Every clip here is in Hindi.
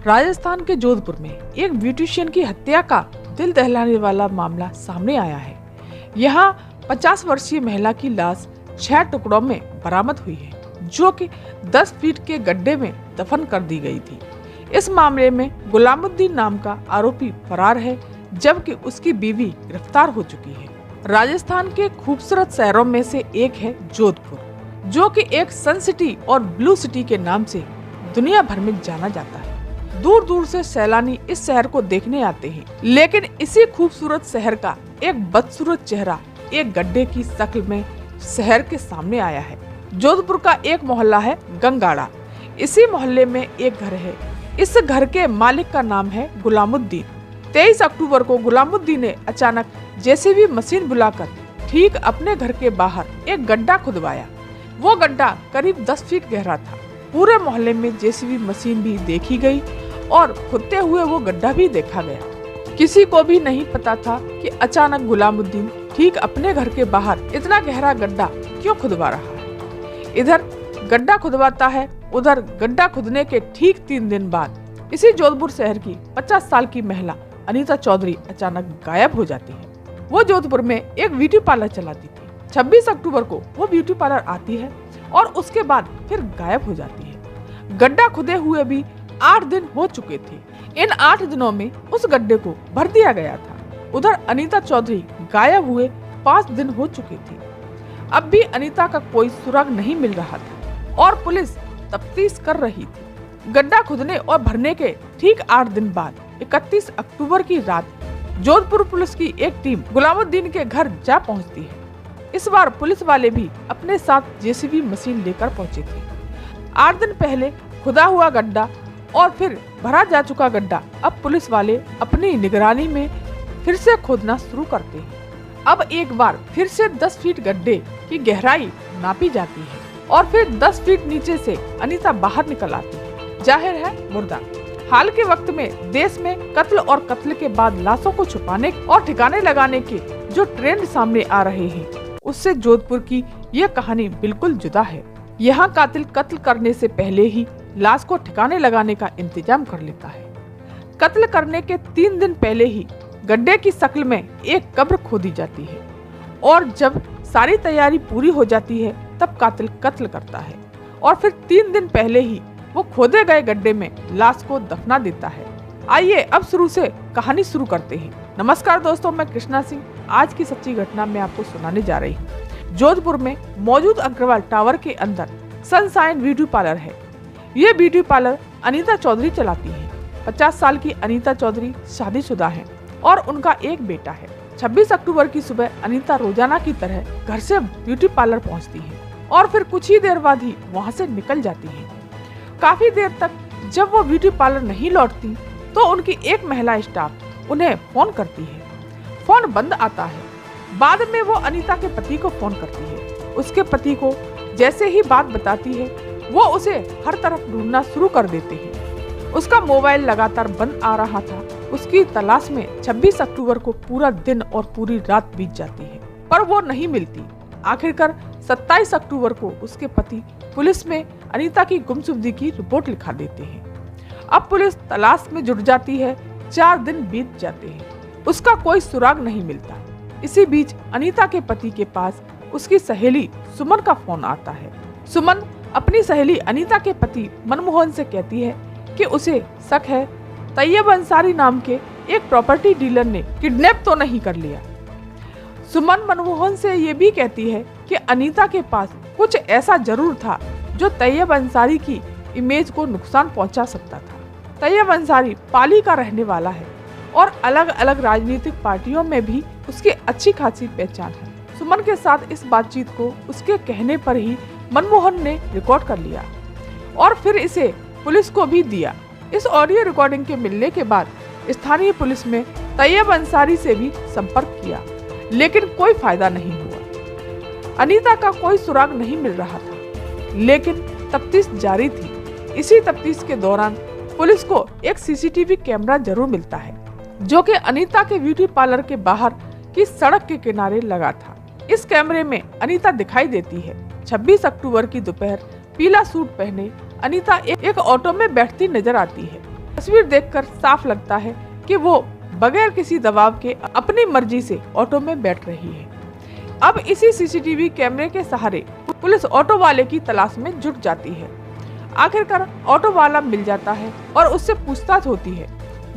राजस्थान के जोधपुर में एक ब्यूटिशियन की हत्या का दिल दहलाने वाला मामला सामने आया है। यहाँ 50 वर्षीय महिला की लाश 6 टुकड़ों में बरामद हुई है, जो कि 10 फीट के गड्ढे में दफन कर दी गई थी। इस मामले में गुलामुद्दीन नाम का आरोपी फरार है, जबकि उसकी बीवी गिरफ्तार हो चुकी है। राजस्थान के खूबसूरत शहरों में से एक है जोधपुर, जो कि एक सन सिटी और ब्लू सिटी के नाम से दुनिया भर में जाना जाता है। दूर दूर से सैलानी इस शहर को देखने आते हैं, लेकिन इसी खूबसूरत शहर का एक बदसूरत चेहरा एक गड्ढे की शक्ल में शहर के सामने आया है। जोधपुर का एक मोहल्ला है गंगाड़ा। इसी मोहल्ले में एक घर है। इस घर के मालिक का नाम है गुलामुद्दीन। 23 अक्टूबर को गुलामुद्दीन ने अचानक जेसीबी मशीन बुलाकर ठीक अपने घर के बाहर एक गड्ढा खुदवाया। वो गड्ढा करीब 10 फीट गहरा था। पूरे मोहल्ले में जेसीबी मशीन भी देखी गई और खुदते हुए वो गड्ढा भी देखा गया। किसी को भी नहीं पता था कि अचानक गुलामुद्दीन ठीक अपने घर के बाहर इतना गहरा गड्ढा क्यों खुदवा रहा है। इधर गड्ढा खुदवाता है, उधर गड्ढा खुदने के ठीक 3 दिन बाद इसी जोधपुर शहर की 50 साल की महिला अनीता चौधरी अचानक गायब हो जाती है। वो जोधपुर में एक ब्यूटी पार्लर चलाती थी। 26 अक्टूबर को वो ब्यूटी पार्लर आती है और उसके बाद फिर गायब हो जाती है। गड्ढा खुदे हुए भी 8 दिन हो चुके थे। इन 8 दिनों में उस गड्ढे को भर दिया गया था। उधर अनीता चौधरी गायब हुए 5 दिन हो चुके थे। अब भी अनीता का कोई सुराग नहीं मिल रहा था और पुलिस तफ्तीश कर रही थी। गड्ढा खुदने और भरने के ठीक 8 दिन बाद 31 अक्टूबर की रात जोधपुर पुलिस की एक टीम गुलामुद्दीन के घर जा पहुंचती है। इस बार पुलिस वाले भी अपने साथ जेसीबी मशीन लेकर पहुंचे थे। 8 दिन पहले खुदा हुआ गड्ढा और फिर भरा जा चुका गड्ढा अब पुलिस वाले अपनी निगरानी में फिर से खोदना शुरू करते हैं। अब एक बार फिर से 10 फीट गड्ढे की गहराई नापी जाती है और फिर 10 फीट नीचे से अनीता बाहर निकल आती है। जाहिर है मुर्दा। हाल के वक्त में देश में कत्ल और कत्ल के बाद लाशों को छुपाने और ठिकाने लगाने के जो ट्रेंड सामने आ रहे हैं, उससे जोधपुर की ये कहानी बिल्कुल जुदा है। यहाँ कातिल कत्ल करने से पहले ही लाश को ठिकाने लगाने का इंतजाम कर लेता है। कत्ल करने के 3 दिन पहले ही गड्ढे की शक्ल में एक कब्र खोदी जाती है और जब सारी तैयारी पूरी हो जाती है तब कातिल कत्ल करता है और फिर 3 दिन पहले ही वो खोदे गए गड्ढे में लाश को दफना देता है। आइए अब शुरू से कहानी शुरू करते हैं। नमस्कार दोस्तों, मैं कृष्णा सिंह। आज की सच्ची घटना मैं आपको सुनाने जा रही हूँ। जोधपुर में मौजूद अग्रवाल टावर के अंदर सनशाइन ब्यूटी पार्लर है। ये ब्यूटी पार्लर अनीता चौधरी चलाती है। 50 साल की अनीता चौधरी शादीशुदा है और उनका एक बेटा है। 26 अक्टूबर की सुबह अनीता रोजाना की तरह घर से ब्यूटी पार्लर पहुंचती है और फिर कुछ ही देर बाद ही वहां से निकल जाती है। काफी देर तक जब वो ब्यूटी पार्लर नहीं लौटती तो उनकी एक महिला स्टाफ उन्हें फोन करती है। फोन बंद आता है। बाद में वो अनीता के पति को फोन करती है। उसके पति को जैसे ही बात बताती है वो उसे हर तरफ ढूंढना शुरू कर देते हैं। उसका मोबाइल लगातार बंद आ रहा था। उसकी तलाश में 26 अक्टूबर को पूरा दिन और पूरी रात बीत जाती है, पर वो नहीं मिलती। आखिरकार 27 अक्टूबर को उसके पति पुलिस में अनीता की गुमशुदगी की रिपोर्ट लिखा देते हैं। अब पुलिस तलाश में जुट जाती है। 4 दिन बीत जाते हैं, उसका कोई सुराग नहीं मिलता। इसी बीच अनीता के पति के पास उसकी सहेली सुमन का फोन आता है। सुमन अपनी सहेली अनीता के पति मनमोहन से कहती है कि उसे शक है तैयब अंसारी नाम के एक प्रॉपर्टी डीलर ने किडनैप तो नहीं कर लिया। सुमन मनमोहन से ये भी कहती है कि अनीता के पास कुछ ऐसा जरूर था जो तैयब अंसारी की इमेज को नुकसान पहुंचा सकता था। तैयब अंसारी पाली का रहने वाला है और अलग अलग राजनीतिक पार्टियों में भी उसकी अच्छी खासी पहचान है। सुमन के साथ इस बातचीत को उसके कहने पर ही मनमोहन ने रिकॉर्ड कर लिया और फिर इसे पुलिस को भी दिया। इस ऑडियो रिकॉर्डिंग के मिलने के बाद स्थानीय पुलिस में तैयब अंसारी से भी संपर्क किया, लेकिन कोई फायदा नहीं हुआ। अनीता का कोई सुराग नहीं मिल रहा था, लेकिन तफ्तीश जारी थी। इसी तफ्तीश के दौरान पुलिस को एक सीसीटीवी कैमरा जरूर मिलता है, जो कि अनीता के ब्यूटी पार्लर के बाहर की सड़क के किनारे लगा था। इस कैमरे में अनीता दिखाई देती है। 26 अक्टूबर की दोपहर पीला सूट पहने अनीता एक ऑटो में बैठती नजर आती है। तस्वीर देखकर साफ लगता है कि वो बगैर किसी दबाव के अपनी मर्जी से ऑटो में बैठ रही है। अब इसी सीसीटीवी कैमरे के सहारे पुलिस ऑटो वाले की तलाश में जुट जाती है। आखिरकार ऑटो वाला मिल जाता है और उससे पूछताछ होती है।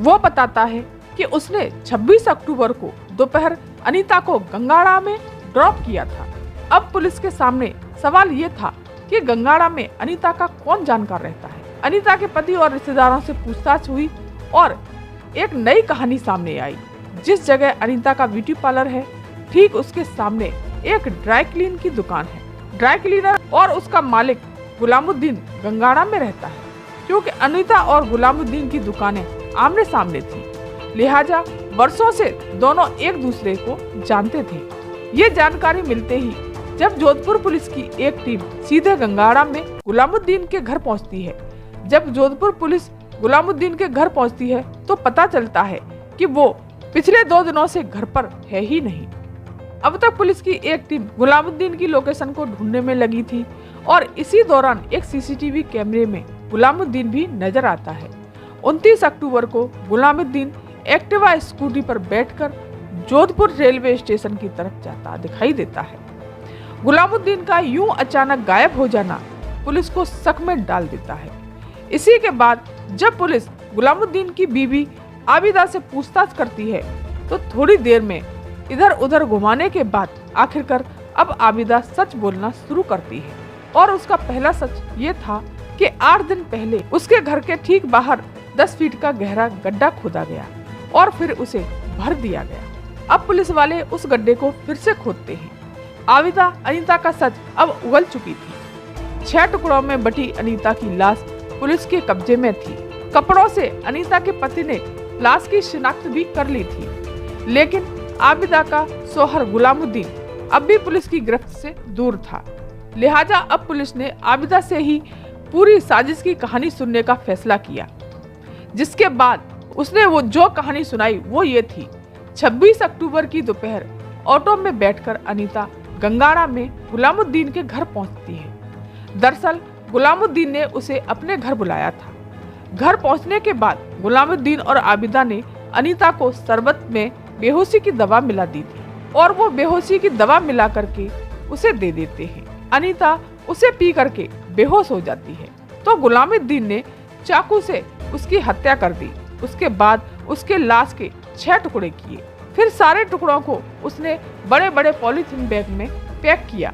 वो बताता है कि उसने 26 अक्टूबर को दोपहर अनीता को गंगाड़ा में ड्रॉप किया था। अब पुलिस के सामने सवाल ये था कि गंगाड़ा में अनीता का कौन जानकार रहता है। अनीता के पति और रिश्तेदारों से पूछताछ हुई और एक नई कहानी सामने आई। जिस जगह अनीता का ब्यूटी पार्लर है, ठीक उसके सामने एक ड्राई क्लीन की दुकान है। ड्राई क्लीनर और उसका मालिक गुलामुद्दीन गंगाड़ा में रहता है। क्योंकि अनीता और गुलामुद्दीन की दुकानें आमने सामने थी, लिहाजा वर्षों से दोनों एक दूसरे को जानते थे। ये जानकारी मिलते ही जब जोधपुर पुलिस की एक टीम सीधे गंगाड़ा में गुलामुद्दीन के घर पहुंचती है। जब जोधपुर पुलिस गुलामुद्दीन के घर पहुंचती है तो पता चलता है कि वो पिछले 2 दिनों से घर पर है ही नहीं। अब तक पुलिस की एक टीम गुलामुद्दीन की लोकेशन को ढूंढने में लगी थी और इसी दौरान एक सीसीटीवी कैमरे में गुलामुद्दीन भी नजर आता है। 29 अक्टूबर को गुलामुद्दीन एक्टिवा स्कूटी पर बैठकर जोधपुर रेलवे स्टेशन की तरफ जाता दिखाई देता है। गुलामुद्दीन का यूं अचानक गायब हो जाना पुलिस को शक में डाल देता है। इसी के बाद जब पुलिस गुलामुद्दीन की बीवी आबिदा से पूछताछ करती है तो थोड़ी देर में इधर उधर घुमाने के बाद आखिरकार अब आबिदा सच बोलना शुरू करती है। और उसका पहला सच ये था कि 8 दिन पहले उसके घर के ठीक बाहर 10 फीट का गहरा गड्ढा खोदा गया और फिर उसे भर दिया गया। अब पुलिस वाले उस गड्ढे को फिर से खोदते हैं। आबिदा अनीता का सच अब उगल चुकी थी। 6 टुकड़ों में बटी अनीता की लाश पुलिस के कब्जे में थी। कपड़ों से अनीता के पति ने लाश की शिनाख्त भी कर ली थी, लेकिन आबिदा का शौहर गुलामुद्दीन अब भी पुलिस की गिरफ्त से दूर था। लिहाजा अब पुलिस ने आबिदा से ही पूरी साजिश की कहानी सुनने का फैसला किया। जिसके बाद उसने वो जो कहानी सुनाई वो ये थी। 26 अक्टूबर की दोपहर ऑटो में बैठकर अनीता गंगाड़ा में गुलामुद्दीन के घर पहुंचती है। दरअसल गुलामुद्दीन ने उसे अपने घर बुलाया था। घर पहुंचने के बाद गुलामुद्दीन और आबिदा ने अनीता को शरबत में बेहोशी की दवा मिला दी थी और वो बेहोशी की दवा मिला करके उसे दे देते हैं। अनीता उसे पी करके बेहोश हो जाती है तो गुलामुद्दीन ने चाकू से उसकी हत्या कर दी। उसके बाद उसके लाश के 6 टुकड़े किए। फिर सारे टुकड़ों को उसने बड़े बड़े पॉलीथीन बैग में पैक किया।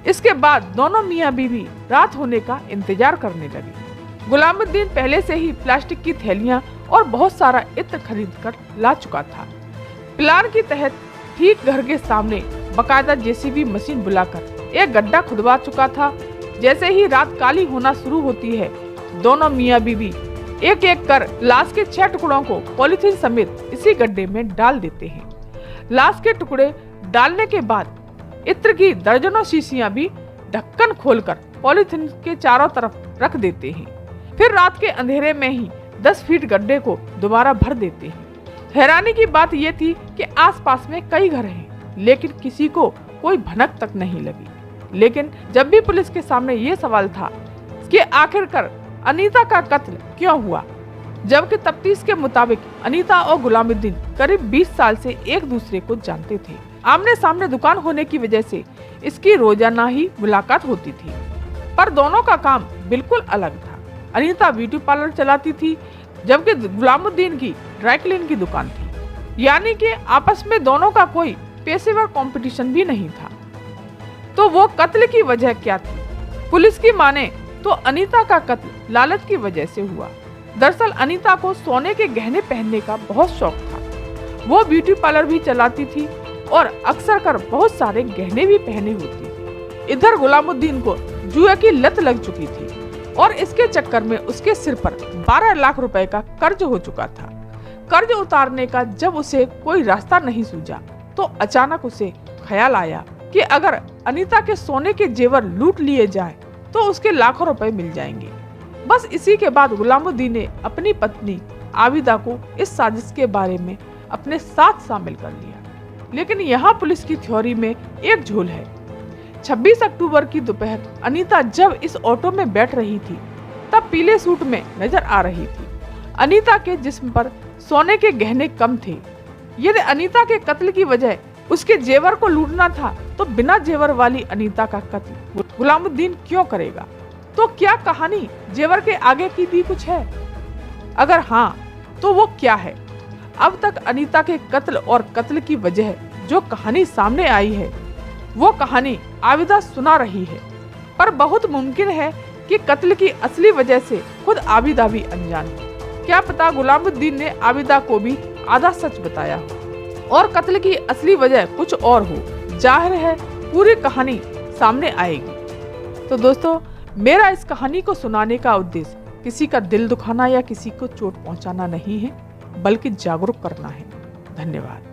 इसके बाद दोनों मियां बीवी रात होने का इंतजार करने लगे। गुलामुद्दीन पहले से ही प्लास्टिक की थैलियां और बहुत सारा इत्र खरीद कर ला चुका था। प्लान के तहत ठीक घर के सामने बकायदा जेसीबी मशीन बुलाकर एक गड्ढा खुदवा चुका था। जैसे ही रात काली होना शुरू होती है, दोनों मियां बीवी एक एक कर लाश के 6 टुकड़ों को पॉलीथीन समेत इसी गड्ढे में डाल देते हैं। लाश के टुकड़े डालने के बाद इत्र की दर्जनों शीशियां भी ढक्कन खोलकर पॉलीथीन के चारों तरफ रख देते हैं। फिर रात के अंधेरे में ही 10 फीट गड्ढे को दोबारा भर देते हैं। हैरानी की बात यह थी कि आसपास में कई घर हैं, लेकिन किसी को कोई भनक तक नहीं लगी। लेकिन जब भी पुलिस के सामने ये सवाल था कि आखिरकार अनीता का कत्ल क्यों हुआ, जबकि तफ्तीश के मुताबिक अनीता और गुलामुद्दीन करीब 20 साल से एक दूसरे को जानते थे। आमने सामने दुकान होने की वजह से इसकी रोजाना ही मुलाकात होती थी, पर दोनों का काम बिल्कुल अलग था। अनीता ब्यूटी पार्लर चलाती थी, जबकि गुलामुद्दीन की ड्राई क्लीन की दुकान थी। यानी कि आपस में दोनों का कोई पेशेवर कंपटीशन भी नहीं था। तो वो कत्ल की वजह क्या थी? पुलिस की माने तो अनीता का कत्ल लालच की वजह से हुआ। दरअसल अनीता को सोने के गहने पहनने का बहुत शौक था। वो ब्यूटी पार्लर भी चलाती थी और अक्सर कर बहुत सारे गहने भी पहने होती थी। इधर गुलामुद्दीन को जुए की लत लग चुकी थी और इसके चक्कर में उसके सिर पर 12 लाख रुपए का कर्ज हो चुका था। कर्ज उतारने का जब उसे कोई रास्ता नहीं सूझा तो अचानक उसे ख्याल आया कि अगर अनीता के सोने के जेवर लूट लिए जाए तो उसके लाखों रुपए मिल जाएंगे। बस इसी के बाद गुलामुद्दीन ने अपनी पत्नी आबिदा को इस साजिश के बारे में अपने साथ शामिल कर लिया। लेकिन यहाँ पुलिस की थ्योरी में एक झोल है। 26 अक्टूबर की दोपहर अनीता जब इस ऑटो में बैठ रही थी तब पीले सूट में नजर आ रही थी। अनीता के जिस्म पर सोने के गहने कम थे। यदि अनीता के कत्ल की वजह उसके जेवर को लूटना था तो बिना जेवर वाली अनीता का कत्ल गुलामुद्दीन क्यों करेगा? तो क्या कहानी जेवर के आगे की भी कुछ है? अगर हाँ तो वो क्या है? अब तक अनीता के कत्ल और कत्ल की वजह जो कहानी सामने आई है वो कहानी आबिदा सुना रही है, पर बहुत मुमकिन है कि कत्ल की असली वजह से खुद आबिदा भी अनजान हो। क्या पता गुलामुद्दीन ने आबिदा को भी आधा सच बताया हो और कत्ल की असली वजह कुछ और हो। जाहिर है पूरी कहानी सामने आएगी। तो दोस्तों, मेरा इस कहानी को सुनाने का उद्देश्य किसी का दिल दुखाना या किसी को चोट पहुंचाना नहीं है, बल्कि जागरूक करना है। धन्यवाद।